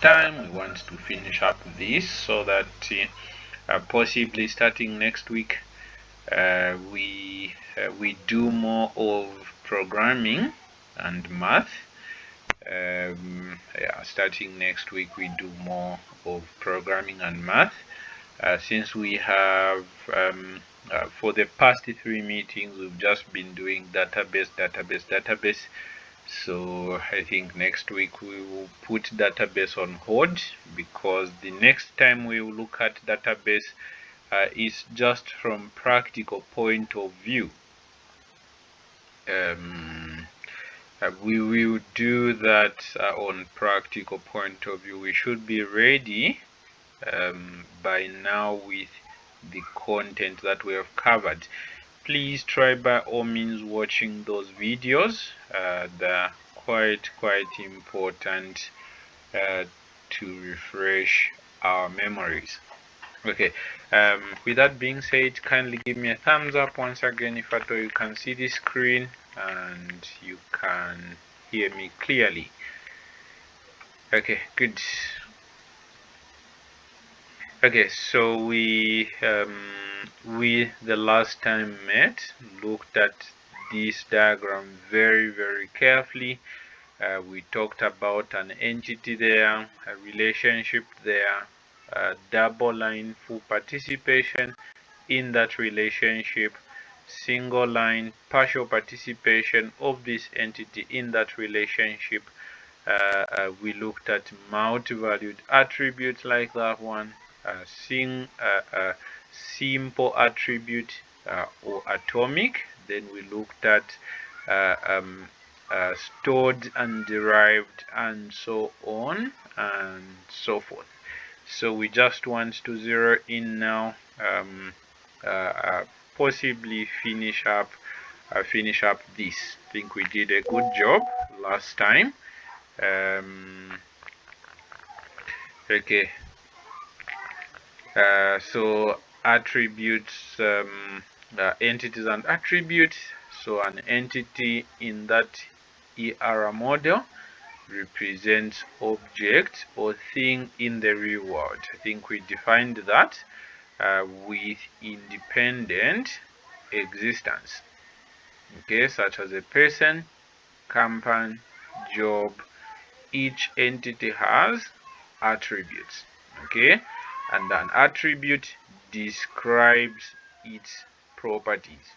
time. We want to finish up this so that possibly starting next week we do more of programming and math. Yeah, starting next week we do more of programming and math. Since we have for the past 3 meetings we've just been doing database. So I think next week we will put database on hold, because the next time we will look at database is just from practical point of view. We will do that on practical point of view. We should be ready by now with the content that we have covered. Please try by all means watching those videos. They're quite important to refresh our memories. Okay, with that being said, kindly give me a thumbs up once again if at all you can see the screen and you can hear me clearly. Okay, good. Okay, so we the last time met looked at this diagram very carefully. We talked about an entity there, a relationship there, double line full participation in that relationship, single line partial participation of this entity in that relationship. We looked at multi-valued attributes like that one, simple attribute or atomic. Then we looked at stored and derived and so on and so forth. So we just want to zero in now, possibly finish up this. I think we did a good job last time. Okay, so attributes, entities and attributes. So an entity in that ER model represents object or thing in the real world. I think we defined that with independent existence, okay, such as a person, company, job. Each entity has attributes, okay, and an attribute describes its properties.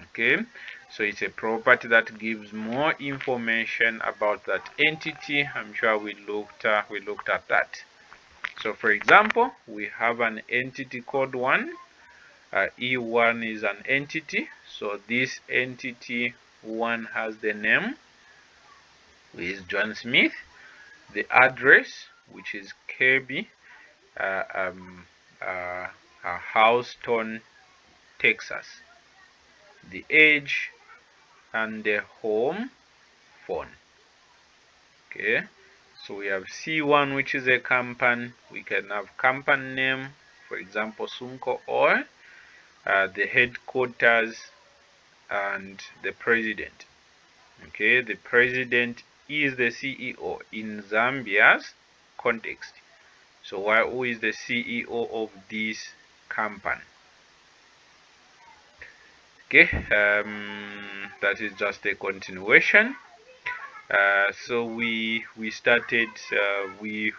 Okay, so it's a property that gives more information about that entity. I'm sure we looked at that. So for example, we have an entity called 1. E1 is an entity. So this entity 1 has the name, which is John Smith, the address, which is Kirby, Houston, Texas, the age, and the home phone. Okay, so we have C1, which is a company. We can have company name, for example, Sunco Oil, the headquarters, and the president. Okay, the president is the CEO in Zambia's context. So who is the CEO of this company? Okay, that is just a continuation. So we started, we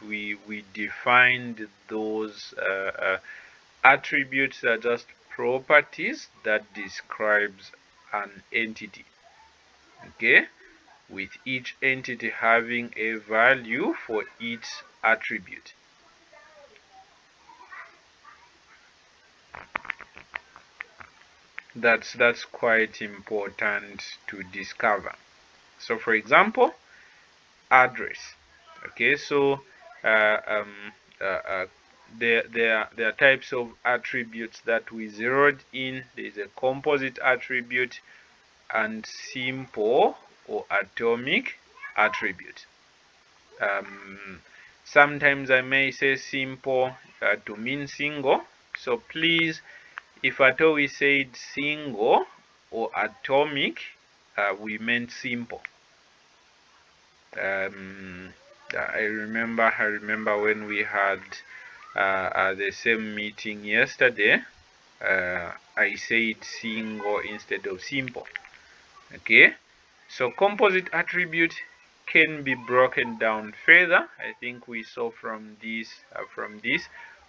defined those attributes are just properties that describes an entity, okay, with each entity having a value for each attribute. That's quite important to discover. So for example, address. Okay, so there are types of attributes that we zeroed in. There is a composite attribute and simple or atomic attribute. Sometimes I may say simple to mean single. So please, if at all we said single or atomic, we meant simple. I remember when we had the same meeting yesterday. I said single instead of simple. Okay, so composite attribute can be broken down further. I think we saw from this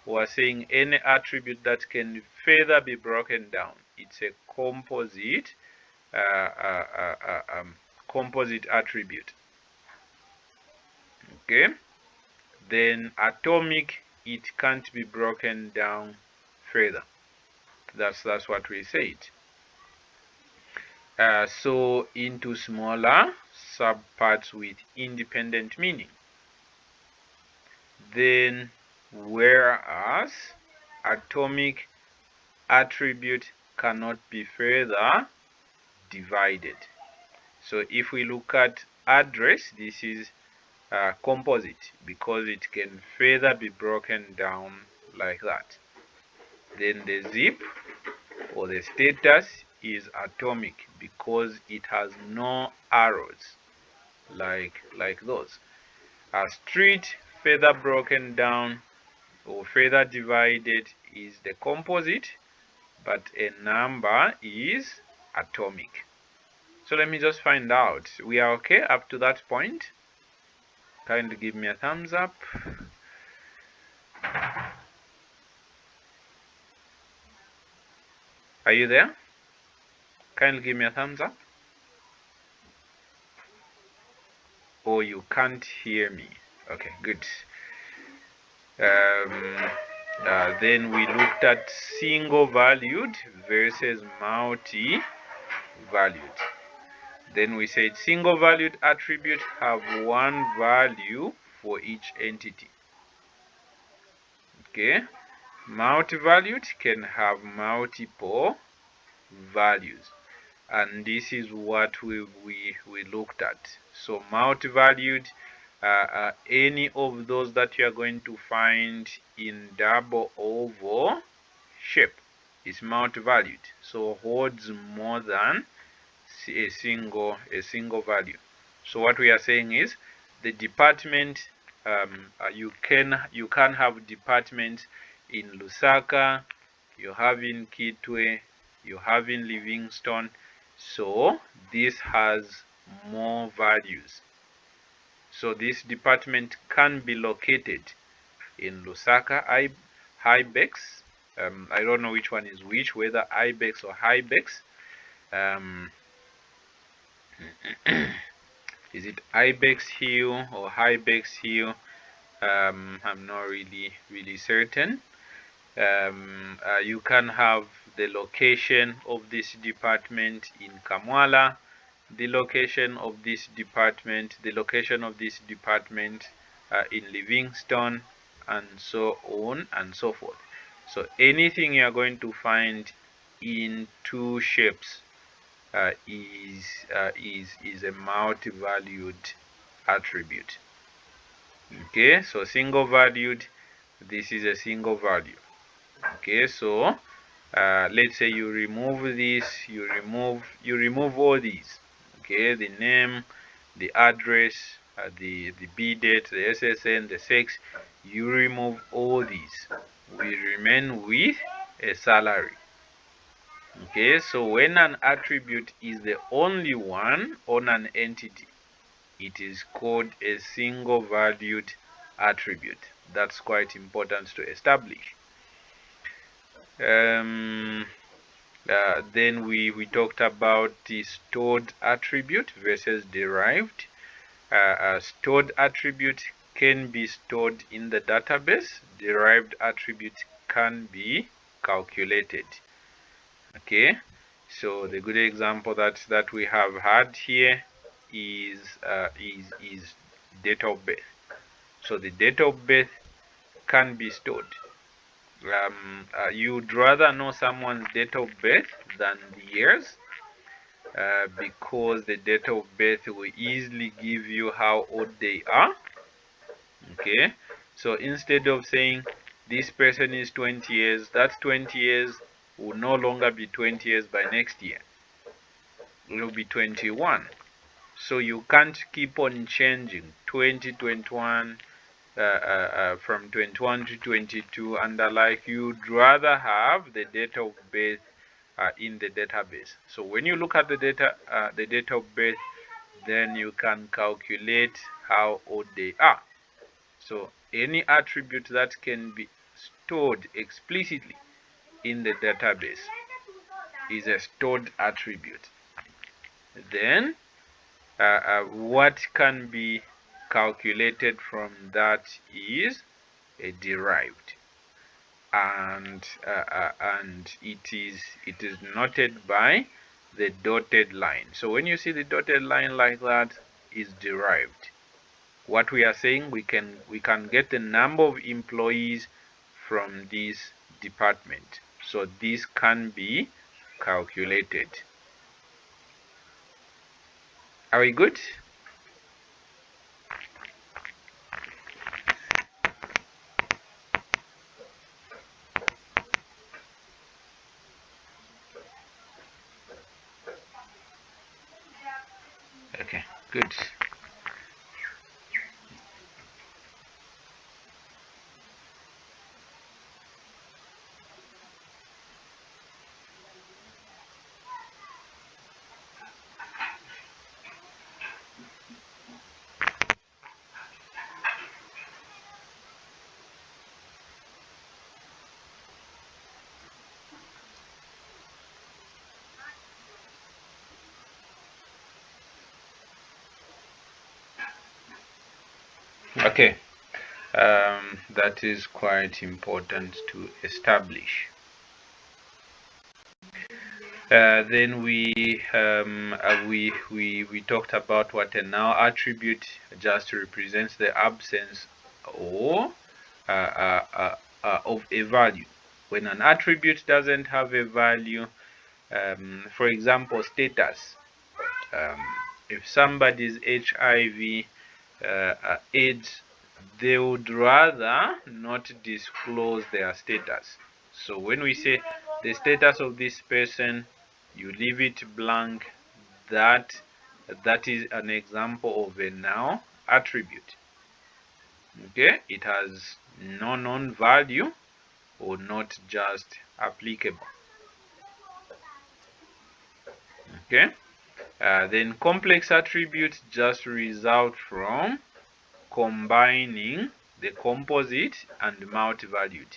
we are saying any attribute that can further be broken down, it's a composite composite attribute. Okay, then atomic, it can't be broken down further. That's what we said. So into smaller subparts with independent meaning. Then whereas atomic attribute cannot be further divided. So if we look at address, this is composite because it can further be broken down like that. Then the zip or the status is atomic because it has no arrows like those. A street further broken down or further divided is the composite, but a number is atomic. So let me just find out. We are okay up to that point? Kindly give me a thumbs up. Are you there? Kindly give me a thumbs up. Or you can't hear me. Okay, good. Then we looked at single valued versus multi valued. Then we said single valued attributes have one value for each entity. Okay, multi-valued can have multiple values, and this is what we looked at. So multi-valued, any of those that you are going to find in double oval shape is multi-valued, so holds more than a single value. So what we are saying is the department, you can have departments in Lusaka, you have in Kitwe, you have in Livingstone. So this has more values. So this department can be located in Lusaka, Ibex. I don't know which one is which, whether Ibex or Ibex. Is it Ibex Hill or Ibex Hill? I'm not really certain. You can have the location of this department in Kamwala, the location of this department in Livingstone, and so on and so forth. So anything you are going to find in two shapes is a multi-valued attribute. Okay, so single valued, this is a single value. Okay, so let's say you remove this, you remove all these. Okay, the name, the address, the B date, the SSN, the sex, you remove all these. We remain with a salary. Okay, so when an attribute is the only one on an entity, it is called a single valued attribute. That's quite important to establish. Then we talked about the stored attribute versus derived. Stored attribute can be stored in the database. Derived attribute can be calculated. Okay, so the good example that we have had here is date of birth. So the date of birth can be stored. You'd rather know someone's date of birth than the years, because the date of birth will easily give you how old they are. Okay, so instead of saying this person is 20 years, that 20 years will no longer be 20 years by next year. It will be 21. So you can't keep on changing 2021 from 21 to 22 and the like. You'd rather have the date of birth in the database. So when you look at the date of birth, then you can calculate how old they are. So any attribute that can be stored explicitly in the database is a stored attribute. Then what can be calculated from that is a derived, and it is noted by the dotted line. So when you see the dotted line like that, is derived. What we are saying, we can get the number of employees from this department. So this can be calculated. Are we good? Okay, good. Okay, that is quite important to establish. Then we talked about what a null attribute just represents the absence or of a value. When an attribute doesn't have a value, for example, status. If somebody's HIV AIDS, they would rather not disclose their status. So when we say the status of this person, you leave it blank. That is an example of a null attribute. Okay, it has no known value or not just applicable. Okay, then complex attributes just result from combining the composite and multi-valued.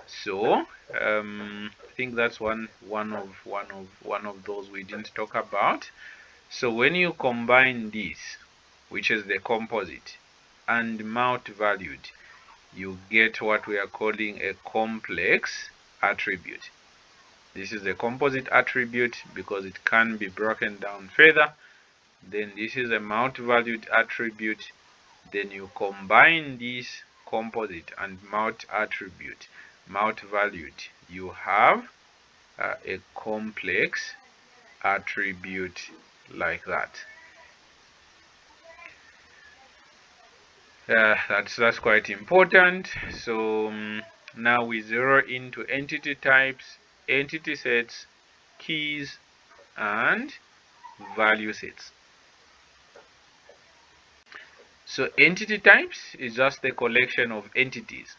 So I think that's one of those we didn't talk about. So when you combine this, which is the composite, and multi-valued, you get what we are calling a complex attribute. This is a composite attribute because it can be broken down further. Then this is a multi-valued attribute. Then you combine this composite and multi-valued, you have a complex attribute like that. That's quite important. So now we zero into entity types, entity sets, keys, and value sets. So entity types is just a collection of entities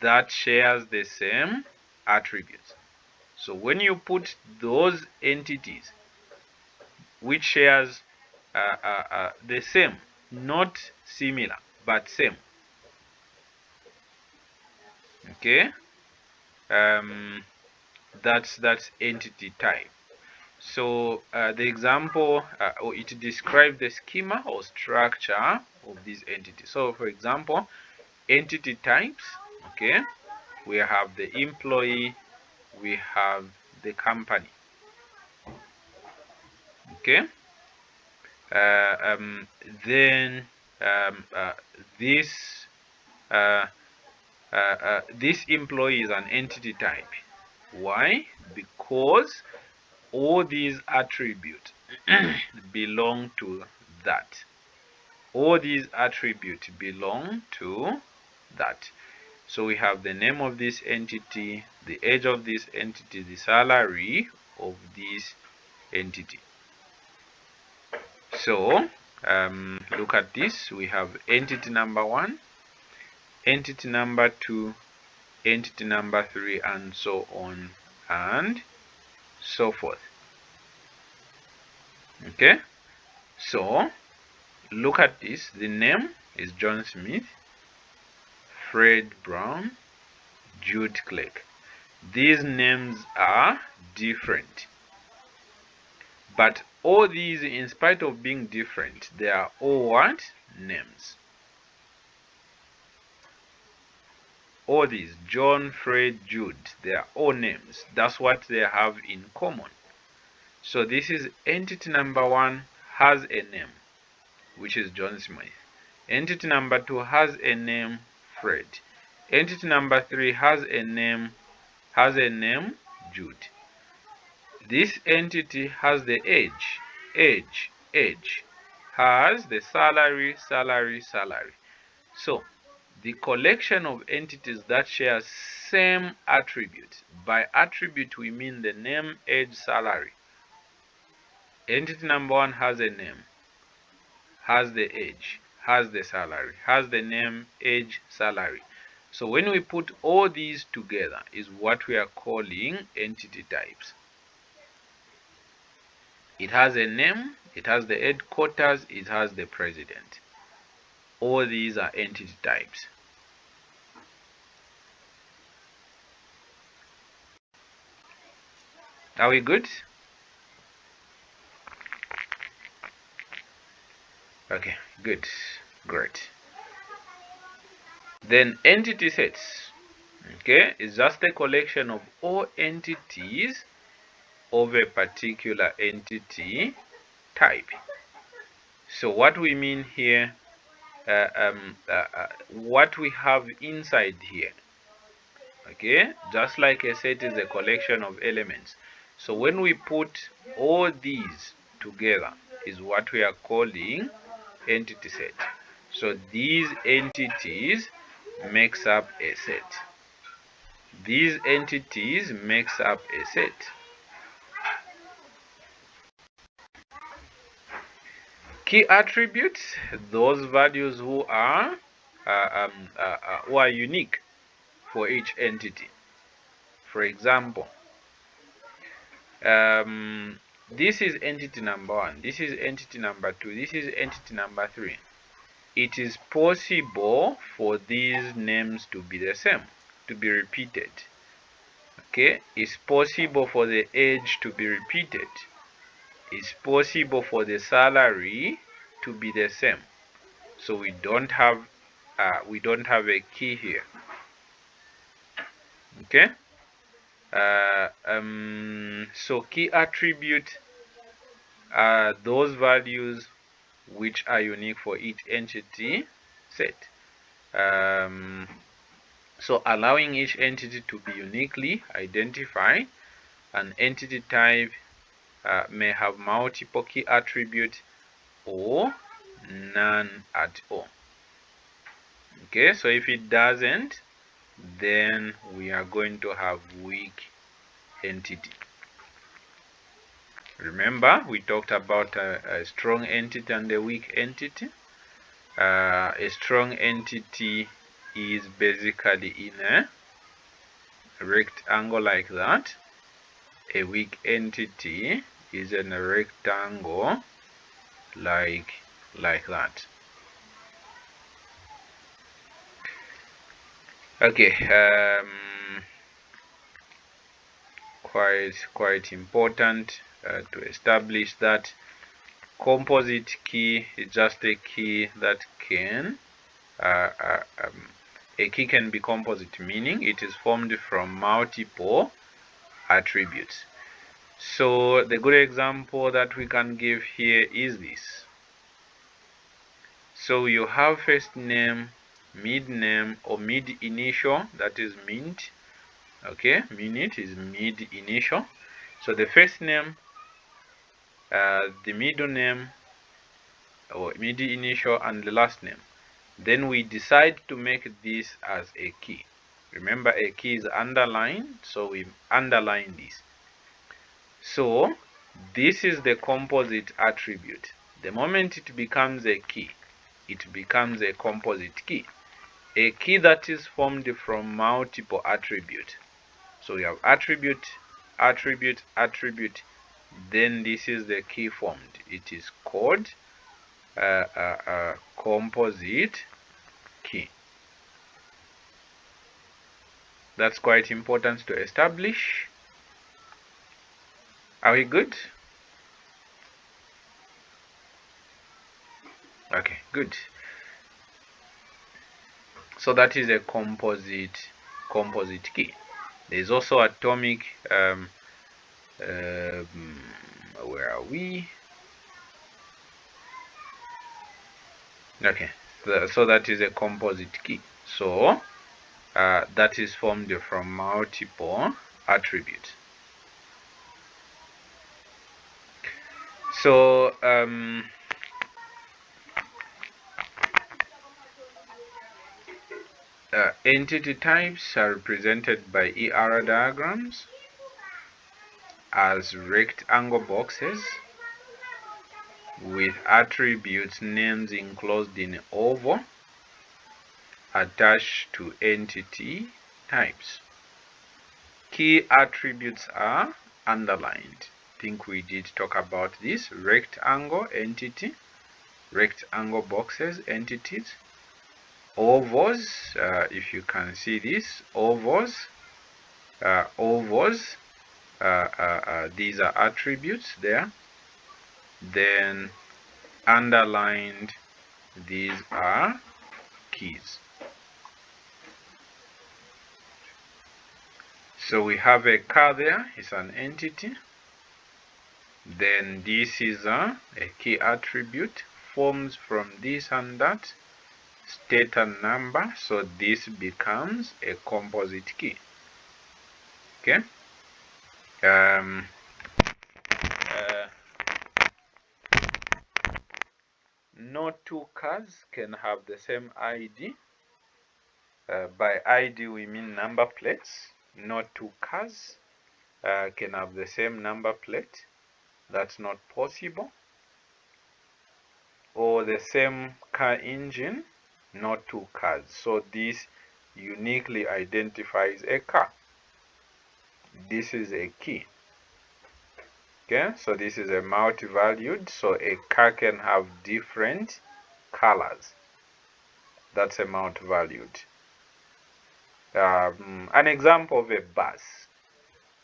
that shares the same attributes. So when you put those entities which shares the same, not similar, but same, okay, that's entity type. So the example, or it describes the schema or structure of these entities. So for example, entity types, okay, we have the employee, we have the company, okay. Then this this employee is an entity type. Why? Because all these attributes belong to that. All these attributes belong to that. So we have the name of this entity, the age of this entity, the salary of this entity. So look at this. We have entity number 1, entity number 2, entity number 3, and so on and so forth. Okay, so look at this. The name is John Smith, Fred Brown, Jude Clark. These names are different, but all these, in spite of being different, they are all what? Names. All these, John, Fred, Jude, they are all names. That's what they have in common. So this is entity number 1 has a name, which is John Smith. Entity number 2 has a name, Fred. Entity number 3 has a name, Jude. This entity has the age, has the salary. So the collection of entities that share same attribute. By attribute we mean the name, age, salary. Entity number 1 has a name, has the age, has the salary, has the name, age, salary. So when we put all these together is what we are calling entity types. It has a name, it has the headquarters, it has the president. All these are entity types. Are we good? Okay, good, great. Then entity sets, okay, is just a collection of all entities of a particular entity type. So what we mean here, what we have inside here, okay, just like a set is a collection of elements. So when we put all these together is what we are calling entity set. So these entities makes up a set. These entities makes up a set. Key attributes, those values who are unique for each entity. For example, this is entity number 1, this is entity number 2, this is entity number 3. It is possible for these names to be the same, to be repeated. Okay, it's possible for the age to be repeated. It's possible for the salary to be the same. So we don't have a key here. Okay. So key attribute are those values which are unique for each entity set. So allowing each entity to be uniquely identified. An entity type may have multiple key attributes or none at all. Okay, so if it doesn't, then we are going to have weak entity. Remember, we talked about a strong entity and a weak entity. A strong entity is basically in a rectangle like that. A weak entity is in a rectangle like that. Okay, quite important to establish that composite key is just a key that can a key can be composite, meaning it is formed from multiple attributes. So the good example that we can give here is this. So you have first name, mid name, or mid initial, that is mint. Okay, minute is mid initial. So the first name, the middle name, or mid initial, and the last name. Then we decide to make this as a key. Remember, a key is underlined, so we underline this. So this is the composite attribute. The moment it becomes a key, it becomes a composite key. A key that is formed from multiple attributes. So we have attribute, attribute, attribute. Then this is the key formed. It is called a composite key. That's quite important to establish. Are we good? Okay, good. So that is a composite key. There's also atomic. Where are we? Okay, so that is a composite key. So that is formed from multiple attributes. So entity types are represented by ER diagrams as rectangle boxes with attributes names enclosed in oval attached to entity types. Key attributes are underlined. I think we did talk about this. Rectangle entity, rectangle boxes entities, ovals, if you can see this, ovals, these are attributes there. Then underlined, these are keys. So we have a car there, it's an entity. Then this is a key attribute, forms from this and that, state and number, so this becomes a composite key. Okay. No two cars can have the same ID. By ID we mean number plates. No two cars can have the same number plate. That's not possible. Or the same car engine, not two cars. So this uniquely identifies a car. This is a key. Okay, so this is a multi-valued, so a car can have different colors. That's a multi-valued. An example of a bus.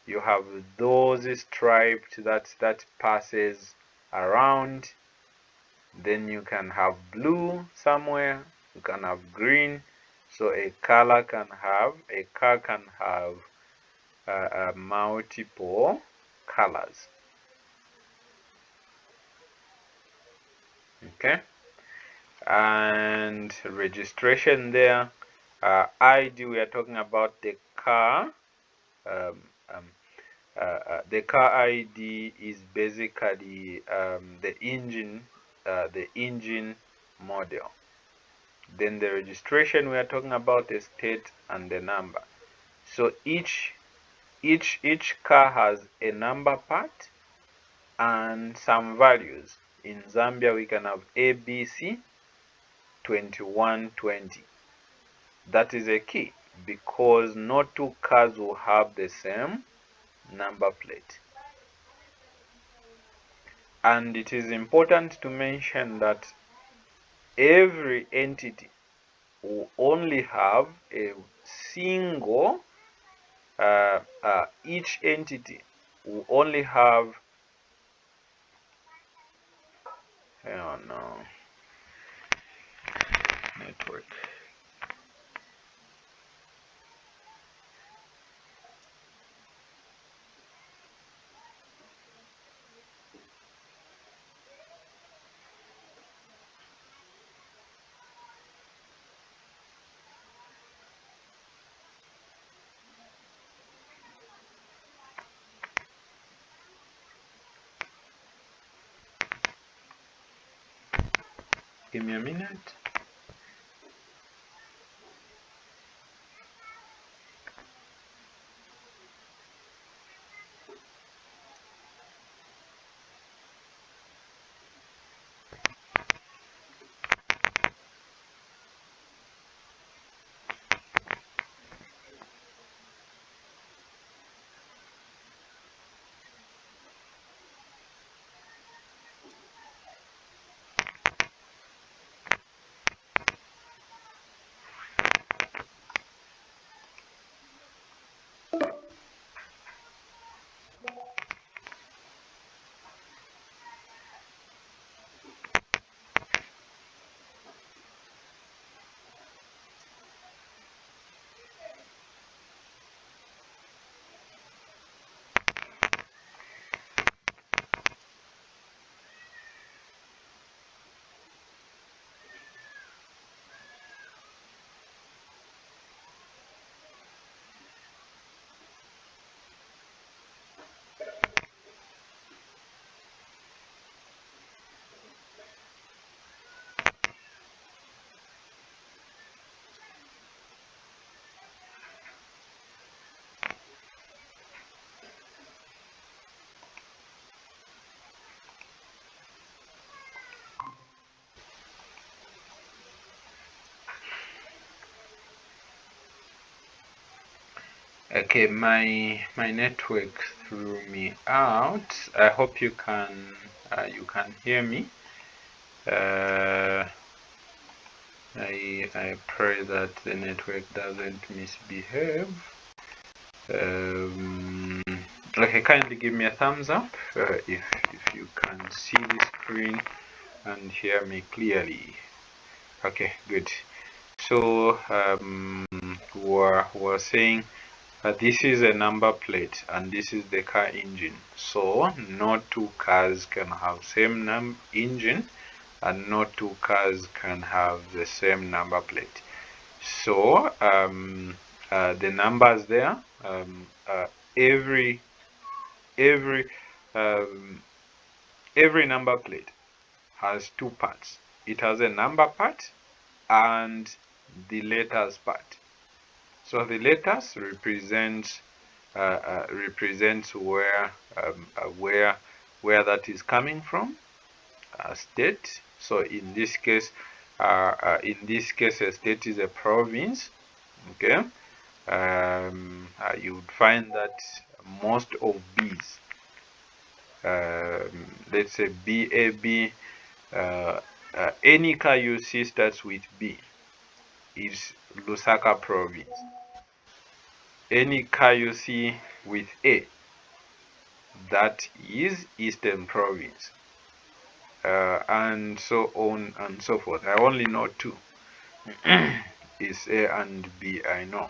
You have those striped that passes around. Then you can have blue somewhere. You can have green. So a car can have multiple colors. Okay, and registration there. ID, we are talking about the car. The car ID is basically the engine model. Then the registration, we are talking about the state and the number. So each car has a number part and some values. In Zambia we can have ABC 2120. That is a key because no two cars will have the same number plate. And it is important to mention that every entity will only have a single, each entity will only have, oh no, network. Give me a minute. Okay, my network threw me out. I hope you can hear me. I pray that the network doesn't misbehave. Okay, kindly give me a thumbs up if you can see the screen and hear me clearly. Okay, good. So we're saying this is a number plate and this is the car engine. So no two cars can have same engine and no two cars can have the same number plate. So the numbers there, every number plate has two parts. It has a number part and the letters part. So the letters represents where that is coming from, state. So in this case, a state is a province. Okay, you would find that most of B's, let's say BAB, any car you see starts with B is Lusaka province. Any car you see with A, that is Eastern province, and so on and so forth. I only know two. Is A and B, I know.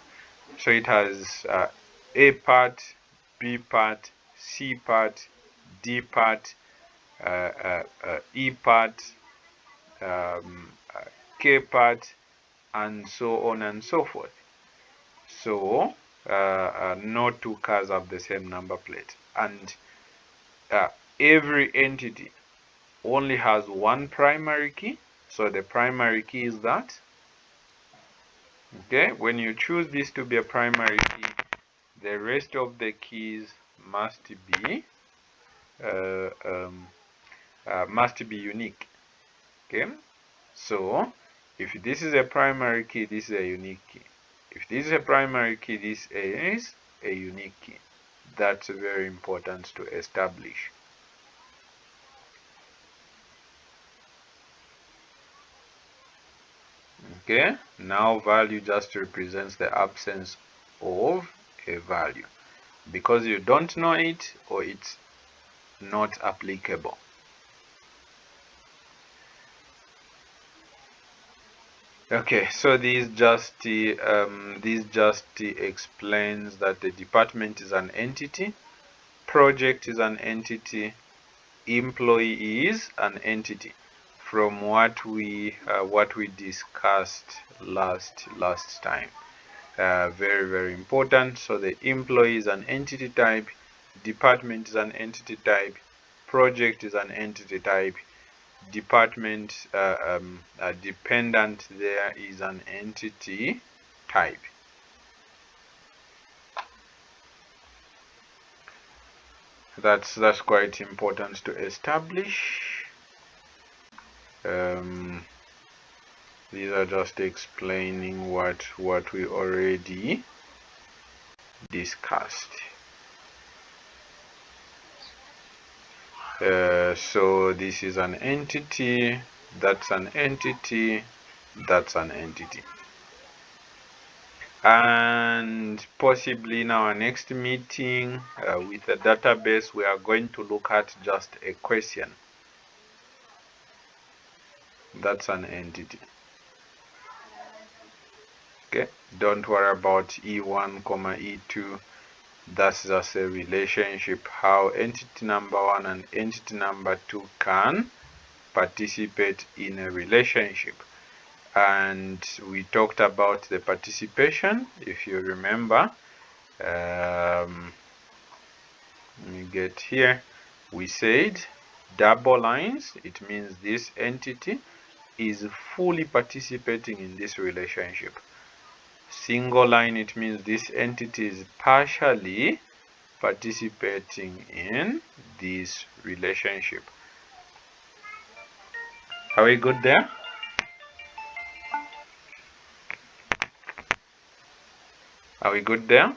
So it has A part, B part, C part, D part, E part, K part, and so on and so forth. So no two cars have the same number plate, and every entity only has one primary key. So the primary key is that. Okay, when you choose this to be a primary key, the rest of the keys must be unique. Okay, so if this is a primary key, this is a unique key. If this is a primary key, this is a unique key. That's very important to establish. Okay, now value just represents the absence of a value because you don't know it or it's not applicable. Okay, so this just explains that the department is an entity, project is an entity, employee is an entity. From what we discussed last time, very important. So the employee is an entity type, department is an entity type, project is an entity type, department dependent there is an entity type. That's quite important to establish. These are just explaining what we already discussed. So this is an entity, that's an entity, that's an entity. And and possibly in our next meeting with the database, we are going to look at just a question. That's an entity. Okay, don't worry about E1, E2. That's just a relationship, how entity number 1 and entity number 2 can participate in a relationship. And we talked about the participation, if you remember. Let me get here. We said double lines, it means this entity is fully participating in this relationship. Single line, it means this entity is partially participating in this relationship. Are we good there? Are we good there?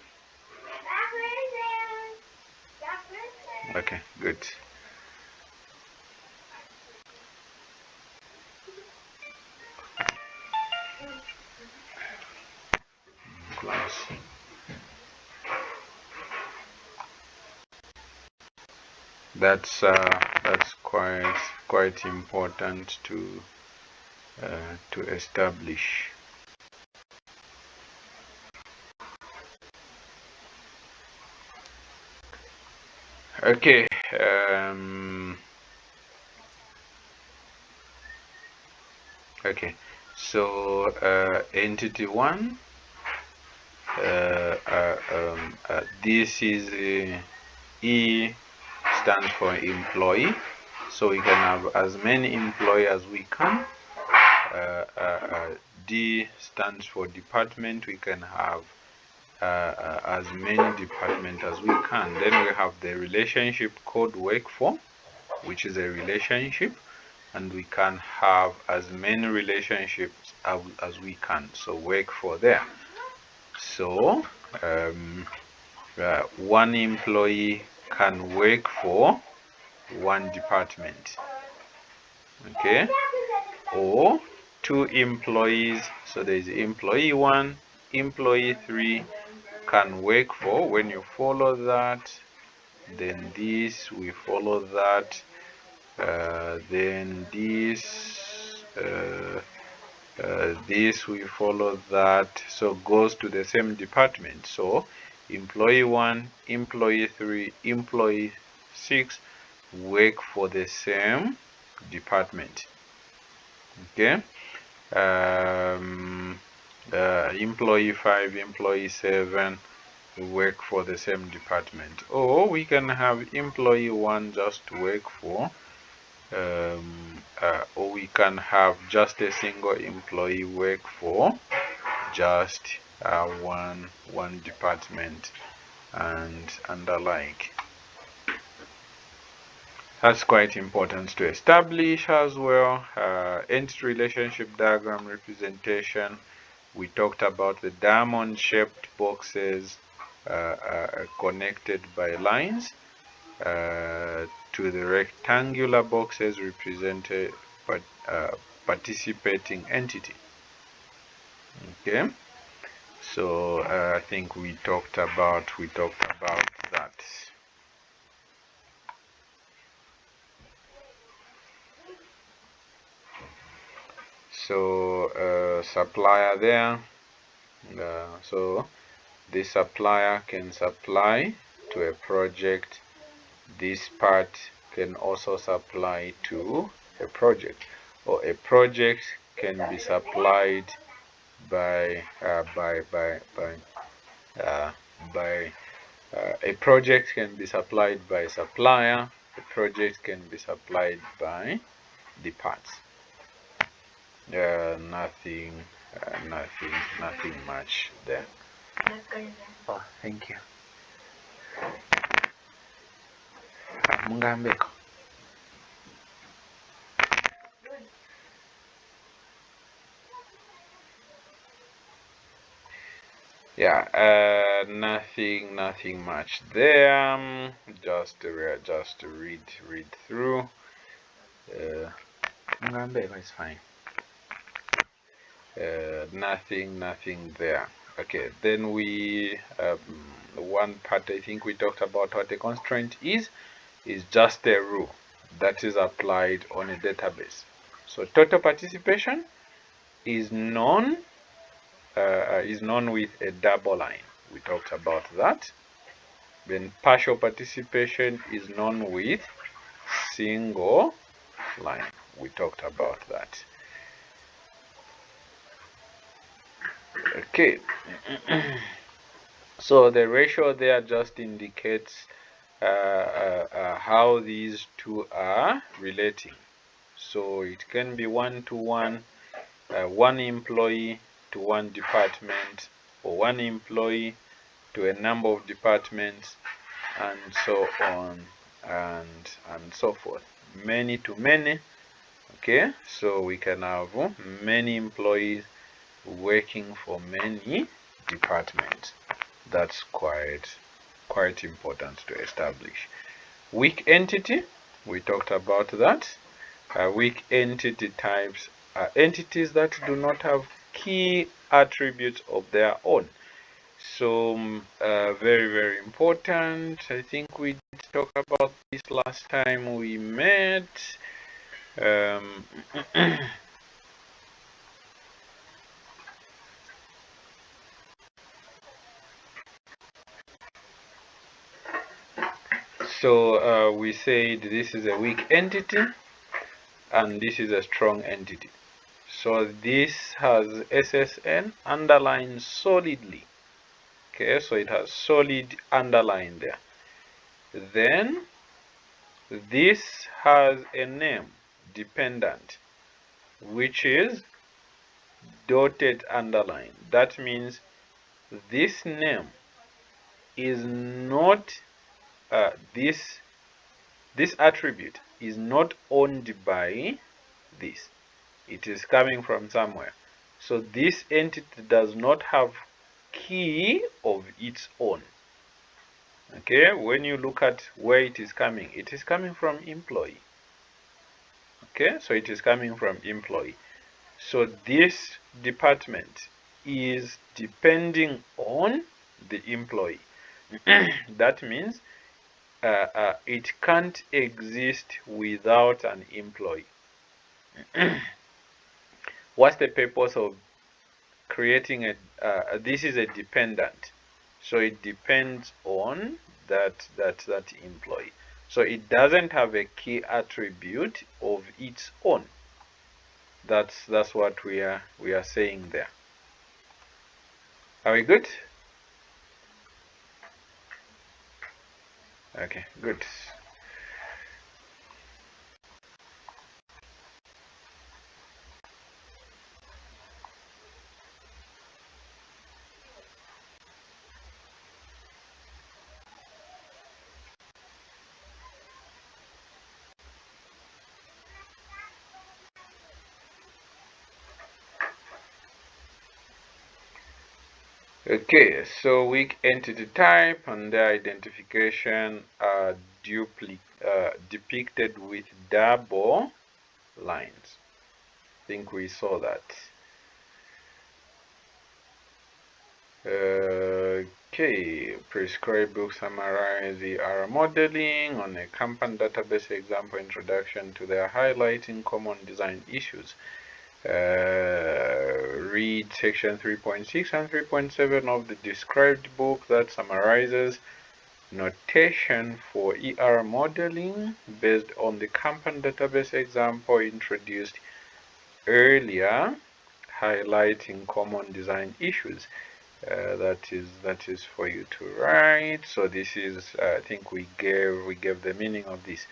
Okay, good. That's quite important to establish. Okay. Okay. So entity 1. This is E stands for employee, so we can have as many employees as we can. D stands for department, we can have as many departments as we can. Then we have the relationship called work for, which is a relationship, and we can have as many relationships as we can. So work for there. So one employee can work for one department, okay, or 2 employees. So there is employee 1, employee 3 can work for. When you follow that, then this, we follow that, then this we follow that, so goes to the same department. So employee 1, employee 3, employee 6 work for the same department, okay. Employee 5, employee 7 work for the same department. Or we can have employee 1 just work for or we can have just a single employee work for just one department and the like. That's quite important to establish as well. Entity relationship diagram representation. We talked about the diamond shaped boxes connected by lines to the rectangular boxes represented by participating entity. Okay, so I think we talked about that. So supplier there. So the supplier can supply to a project. This part can also supply to a project, or a project can be supplied by a project can be supplied by supplier. A project can be supplied by the parts. Nothing much there. Oh, thank you. Mungambeko. Yeah, nothing much there. Just to read through. Mungambeko is fine. Nothing there. Okay, then we one part I think we talked about what a constraint is just a rule that is applied on a database. So total participation is known with a double line. We talked about that. Then partial participation is known with single line. We talked about that. Okay. So the ratio there just indicates how these two are relating. So it can be 1-to-1, one employee to one department, or one employee to a number of departments, and so on and so forth. Many to many. Okay, so we can have many employees working for many departments. That's quite important to establish. Weak entity, we talked about that. Weak entity types are entities that do not have key attributes of their own. So very important. I think we talked about this last time we met. So we said this is a weak entity and this is a strong entity. So this has SSN underlined solidly. Okay, so it has solid underline there. Then this has a name dependent, which is dotted underline. That means this name is not this attribute is not owned by this. It is coming from somewhere. So this entity does not have key of its own. Okay, when you look at where it is coming from employee. Okay, so it is coming from employee. So this department is depending on the employee. That means it can't exist without an employee. What's the purpose of creating a this is a dependent, so it depends on that employee, so it doesn't have a key attribute of its own. That's what we are saying there. Are we good? Okay, good. Okay, so weak entity type and their identification are depicted with double lines. I think we saw that. Okay, prescribed book summarize the ERA modeling on a Kanban database example introduction to their highlighting common design issues. Read section 3.6 and 3.7 of the described book that summarizes notation for ERA modeling based on the Kanban database example introduced earlier, highlighting common design issues. That is for you to write. So this is I think we gave the meaning of this.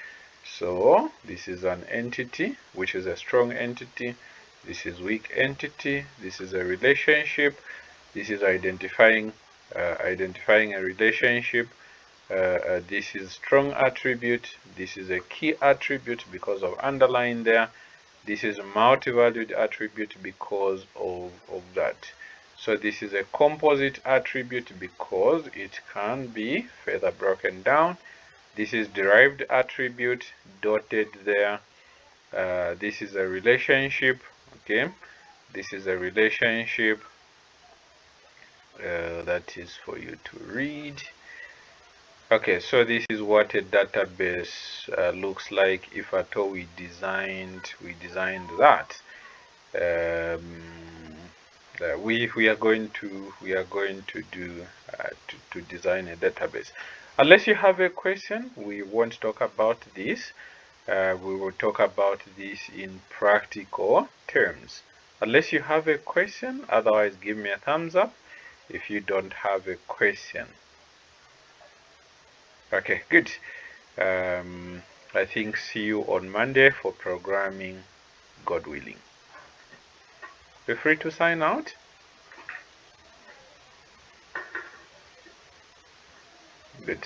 So this is an entity, which is a strong entity. This is weak entity. This is a relationship. This is identifying a relationship. This is strong attribute. This is a key attribute because of underline there. This is a multi-valued attribute because of that. So this is a composite attribute because it can be further broken down. This is derived attribute dotted there. This is a relationship. Okay, this is a relationship. that is for you to read. Okay, so this is what a database looks like if at all we designed that. We are going to do to design a database. Unless you have a question, we won't talk about this. We will talk about this in practical terms. Unless you have a question, otherwise give me a thumbs up if you don't have a question. Okay, good. I think see you on Monday for programming, God willing. Feel free to sign out. Good.